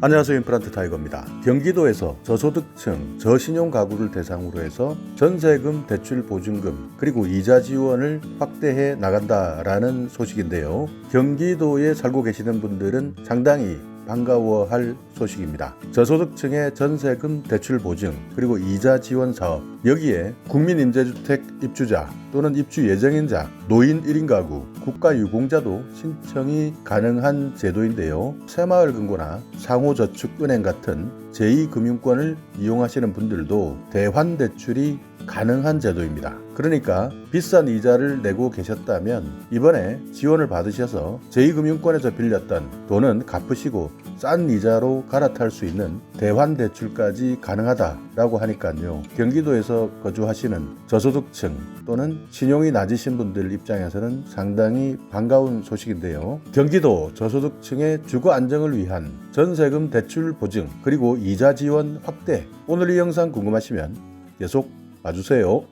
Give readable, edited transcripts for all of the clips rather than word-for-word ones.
안녕하세요. 임플란트 타이거입니다. 경기도에서 저소득층, 저신용 가구를 대상으로 해서 전세금, 대출 보증금, 그리고 이자 지원을 확대해 나간다라는 소식인데요. 경기도에 살고 계시는 분들은 상당히 반가워할 소식입니다. 저소득층의 전세금 대출 보증 그리고 이자 지원 사업, 여기에 국민임대주택 입주자 또는 입주 예정인자, 노인 1인 가구, 국가유공자도 신청이 가능한 제도인데요. 새마을금고나 상호저축은행 같은 제2금융권을 이용하시는 분들도 대환대출이 가능한 제도입니다. 그러니까 비싼 이자를 내고 계셨다면 이번에 지원을 받으셔서 제2금융권에서 빌렸던 돈은 갚으시고 싼 이자로 갈아탈 수 있는 대환대출까지 가능하다라고 하니까요. 경기도에서 거주하시는 저소득층 또는 신용이 낮으신 분들 입장에서는 상당히 반가운 소식인데요. 경기도 저소득층의 주거 안정을 위한 전세금 대출 보증 그리고 이자 지원 확대, 오늘 이 영상 궁금하시면 계속 봐주세요.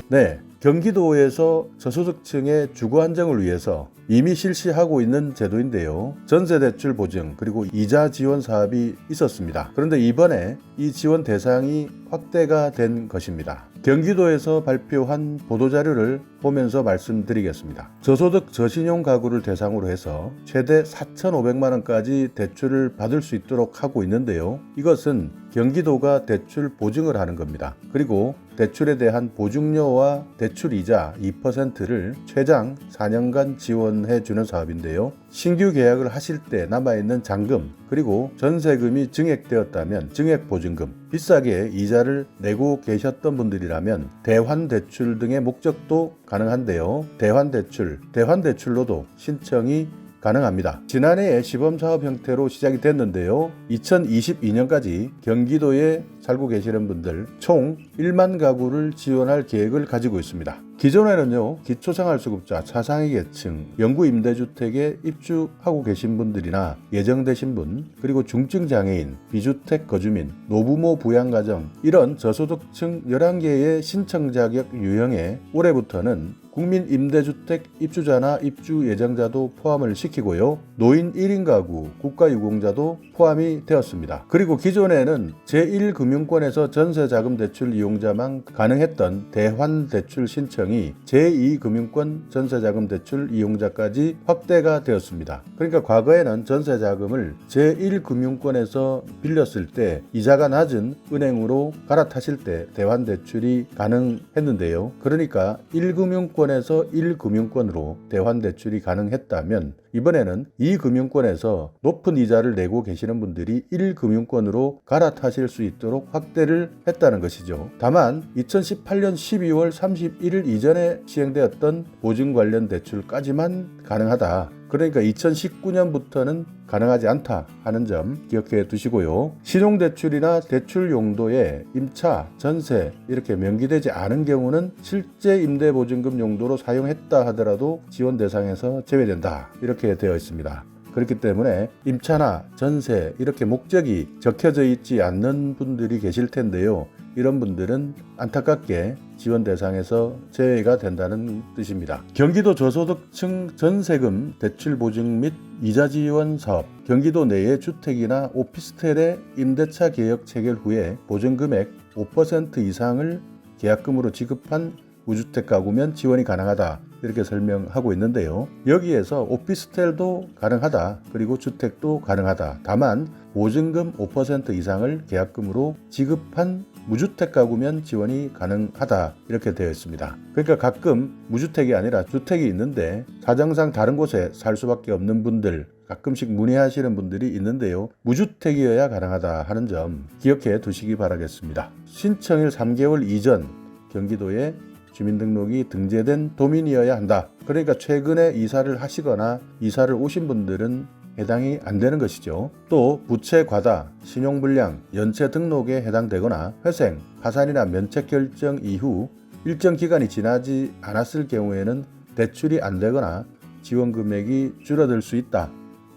네, 경기도에서 저소득층의 주거 안정을 위해서 이미 실시하고 있는 제도인데요. 전세대출 보증 그리고 이자 지원 사업이 있었습니다. 그런데 이번에 이 지원 대상이 확대가 된 것입니다. 경기도에서 발표한 보도자료를 보면서 말씀드리겠습니다. 저소득 저신용 가구를 대상으로 해서 최대 4,500만 원까지 대출을 받을 수 있도록 하고 있는데요. 이것은 경기도가 대출 보증을 하는 겁니다. 그리고 대출에 대한 보증료와 대출 이자 2%를 최장 4년간 지원해 주는 사업인데요. 신규 계약을 하실 때 남아있는 잔금 그리고 전세금이 증액되었다면 증액보증금, 비싸게 이자를 내고 계셨던 분들이라면 대환대출 등의 목적도 가능한데요. 대환대출로도 신청이 가능합니다. 지난해에 시범사업 형태로 시작이 됐는데요. 2022년까지 경기도에 살고 계시는 분들 총 1만 가구를 지원할 계획을 가지고 있습니다. 기존에는요, 기초생활수급자, 차상위 계층, 영구임대주택에 입주하고 계신 분들이나 예정되신 분, 그리고 중증장애인, 비주택 거주민, 노부모 부양가정, 이런 저소득층 11개의 신청 자격 유형에 올해부터는 국민임대주택 입주자나 입주 예정자도 포함을 시키고요. 노인 1인 가구, 국가유공자도 포함이 되었습니다. 그리고 기존에는 제1금융권에서 전세자금 대출 이용자만 가능했던 대환대출 신청이 제2금융권 전세자금 대출 이용자까지 확대가 되었습니다. 그러니까 과거에는 전세자금을 제1금융권에서 빌렸을 때 이자가 낮은 은행으로 갈아타실 때 대환대출이 가능했는데요. 그러니까 1금융권에서 1금융권으로 대환대출이 가능했다면 이번에는 2금융권에서 높은 이자를 내고 계시는 분들이 1금융권으로 갈아타실 수 있도록 확대를 했다는 것이죠. 다만 2018년 12월 31일 이전에 시행되었던 보증 관련 대출까지만 가능하다. 그러니까 2019년부터는 가능하지 않다 하는 점 기억해 두시고요. 신용대출이나 대출 용도에 임차, 전세 이렇게 명기되지 않은 경우는 실제 임대보증금 용도로 사용했다 하더라도 지원 대상에서 제외된다, 이렇게 되어 있습니다. 그렇기 때문에 임차나 전세 이렇게 목적이 적혀져 있지 않는 분들이 계실 텐데요. 이런 분들은 안타깝게 지원 대상에서 제외가 된다는 뜻입니다. 경기도 저소득층 전세금 대출 보증 및 이자 지원 사업, 경기도 내의 주택이나 오피스텔의 임대차 계약 체결 후에 보증금액 5% 이상을 계약금으로 지급한 무주택 가구면 지원이 가능하다, 이렇게 설명하고 있는데요. 여기에서 오피스텔도 가능하다, 그리고 주택도 가능하다. 다만 보증금 5% 이상을 계약금으로 지급한 무주택 가구면 지원이 가능하다, 이렇게 되어 있습니다. 그러니까 가끔 무주택이 아니라 주택이 있는데 사정상 다른 곳에 살 수밖에 없는 분들, 가끔씩 문의하시는 분들이 있는데요. 무주택이어야 가능하다 하는 점 기억해 두시기 바라겠습니다. 신청일 3개월 이전 경기도에 주민등록이 등재된 도민이어야 한다. 그러니까 최근에 이사를 하시거나 이사를 오신 분들은 해당이 안 되는 것이죠. 또 부채 과다, 신용불량, 연체 등록에 해당되거나 회생, 파산이나 면책 결정 이후 일정 기간이 지나지 않았을 경우에는 대출이 안 되거나 지원 금액이 줄어들 수 있다,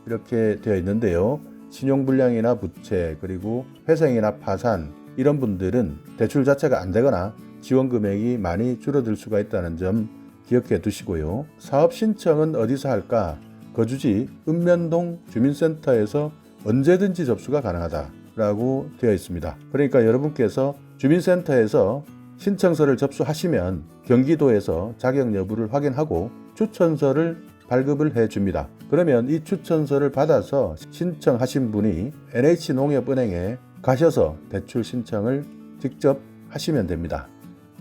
이렇게 되어 있는데요. 신용불량이나 부채 그리고 회생이나 파산, 이런 분들은 대출 자체가 안 되거나 지원 금액이 많이 줄어들 수가 있다는 점 기억해 두시고요. 사업 신청은 어디서 할까? 거주지 읍면동 주민센터에서 언제든지 접수가 가능하다라고 되어 있습니다. 그러니까 여러분께서 주민센터에서 신청서를 접수하시면 경기도에서 자격 여부를 확인하고 추천서를 발급을 해줍니다. 그러면 이 추천서를 받아서 신청하신 분이 NH농협은행에 가셔서 대출 신청을 직접 하시면 됩니다.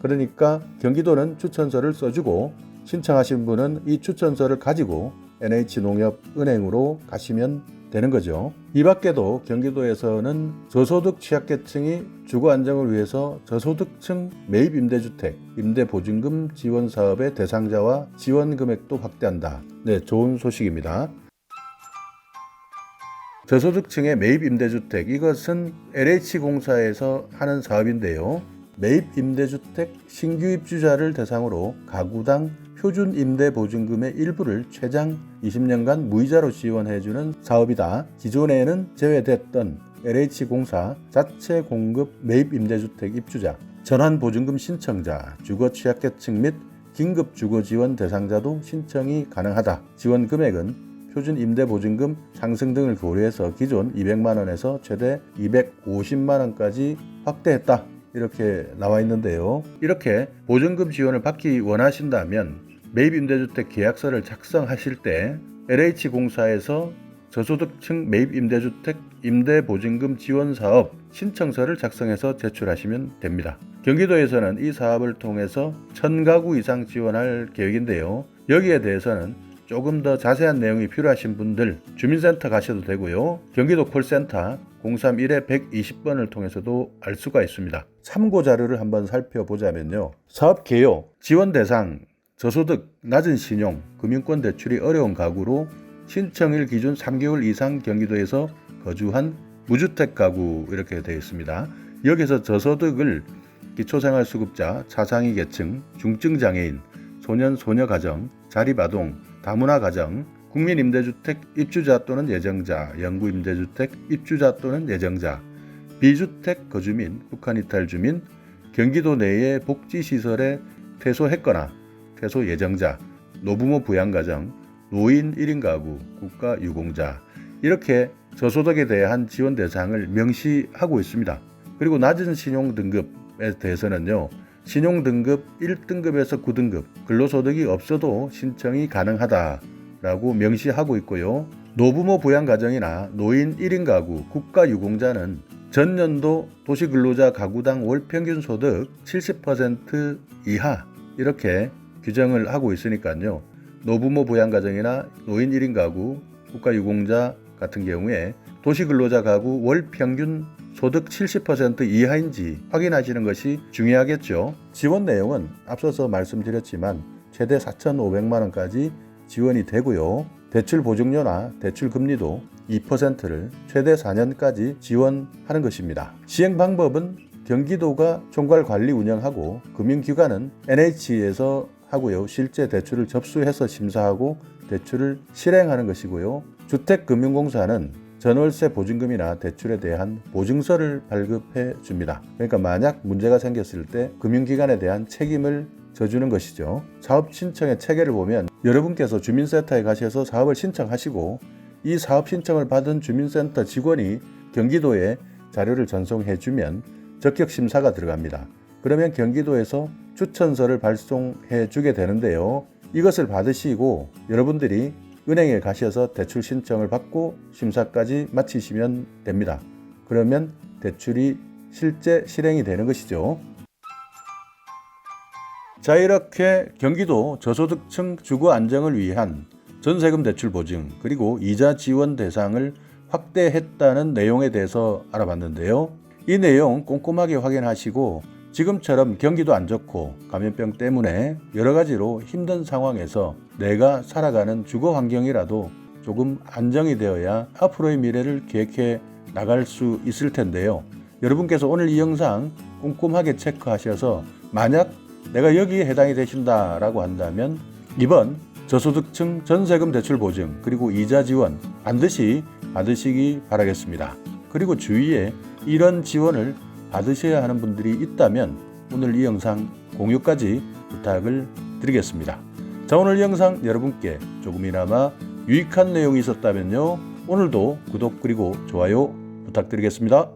그러니까 경기도는 추천서를 써주고 신청하신 분은 이 추천서를 가지고 NH농협은행으로 가시면 되는 거죠. 이 밖에도 경기도에서는 저소득 취약계층이 주거 안정을 위해서 저소득층 매입 임대주택, 임대보증금 지원 사업의 대상자와 지원 금액도 확대한다. 네, 좋은 소식입니다. 저소득층의 매입 임대주택, 이것은 LH공사에서 하는 사업인데요. 매입 임대주택 신규 입주자를 대상으로 가구당 표준 임대보증금의 일부를 최장 20년간 무이자로 지원해주는 사업이다. 기존에는 제외됐던 LH공사 자체 공급 매입 임대주택 입주자, 전환보증금 신청자, 주거 취약계층 및 긴급 주거 지원 대상자도 신청이 가능하다. 지원 금액은 표준 임대보증금 상승 등을 고려해서 기존 200만 원에서 최대 250만 원까지 확대했다. 이렇게 나와 있는데요. 이렇게 보증금 지원을 받기 원하신다면 매입임대주택 계약서를 작성하실 때 LH공사에서 저소득층 매입임대주택 임대보증금 지원사업 신청서를 작성해서 제출하시면 됩니다. 경기도에서는 이 사업을 통해서 1000가구 이상 지원할 계획인데요. 여기에 대해서는 조금 더 자세한 내용이 필요하신 분들 주민센터 가셔도 되고요. 경기도 콜센터 031-120번을 통해서도 알 수가 있습니다. 참고 자료를 한번 살펴보자면요. 사업 개요, 지원 대상, 저소득, 낮은 신용, 금융권 대출이 어려운 가구로 신청일 기준 3개월 이상 경기도에서 거주한 무주택 가구 이렇게 되어 있습니다. 여기서 저소득을 기초생활수급자, 차상위 계층, 중증장애인, 소년, 소녀가정, 자립아동, 다문화가정, 국민임대주택 입주자 또는 예정자, 영구임대주택 입주자 또는 예정자, 비주택 거주민, 북한이탈주민, 경기도 내의 복지시설에 퇴소했거나 퇴소 예정자, 노부모 부양가정, 노인 1인 가구, 국가유공자 이렇게 저소득에 대한 지원 대상을 명시하고 있습니다. 그리고 낮은 신용등급에 대해서는요. 신용등급 1등급에서 9등급, 근로소득이 없어도 신청이 가능하다라고 명시하고 있고요. 노부모 부양가정이나 노인 1인 가구, 국가유공자는 전년도 도시근로자 가구당 월평균 소득 70% 이하 이렇게 규정을 하고 있으니까요. 노부모 부양가정이나 노인 1인 가구, 국가유공자 같은 경우에 도시근로자 가구 월평균 소득 70% 이하인지 확인하시는 것이 중요하겠죠. 지원 내용은 앞서서 말씀드렸지만 최대 4,500만 원까지 지원이 되고요. 대출 보증료나 대출 금리도 2%를 최대 4년까지 지원하는 것입니다. 시행 방법은 경기도가 총괄 관리 운영하고 금융기관은 NH에서 하고요. 실제 대출을 접수해서 심사하고 대출을 실행하는 것이고요. 주택금융공사는 전월세 보증금이나 대출에 대한 보증서를 발급해 줍니다. 그러니까 만약 문제가 생겼을 때 금융기관에 대한 책임을 져주는 것이죠. 사업 신청의 체계를 보면 여러분께서 주민센터에 가셔서 사업을 신청하시고 이 사업 신청을 받은 주민센터 직원이 경기도에 자료를 전송해 주면 적격 심사가 들어갑니다. 그러면 경기도에서 추천서를 발송해 주게 되는데요. 이것을 받으시고 여러분들이 은행에 가셔서 대출 신청을 받고 심사까지 마치시면 됩니다. 그러면 대출이 실제 실행이 되는 것이죠. 자, 이렇게 경기도 저소득층 주거 안정을 위한 전세금 대출 보증 그리고 이자 지원 대상을 확대했다는 내용에 대해서 알아봤는데요. 이 내용 꼼꼼하게 확인하시고 지금처럼 경기도 안 좋고 감염병 때문에 여러 가지로 힘든 상황에서 내가 살아가는 주거 환경이라도 조금 안정이 되어야 앞으로의 미래를 계획해 나갈 수 있을 텐데요. 여러분께서 오늘 이 영상 꼼꼼하게 체크하셔서 만약 내가 여기에 해당이 되신다라고 한다면 이번 저소득층 전세금 대출 보증 그리고 이자 지원 반드시 받으시기 바라겠습니다. 그리고 주위에 이런 지원을 받으셔야 하는 분들이 있다면 오늘 이 영상 공유까지 부탁을 드리겠습니다. 자, 오늘 영상 여러분께 조금이나마 유익한 내용이 있었다면요, 오늘도 구독 그리고 좋아요 부탁드리겠습니다.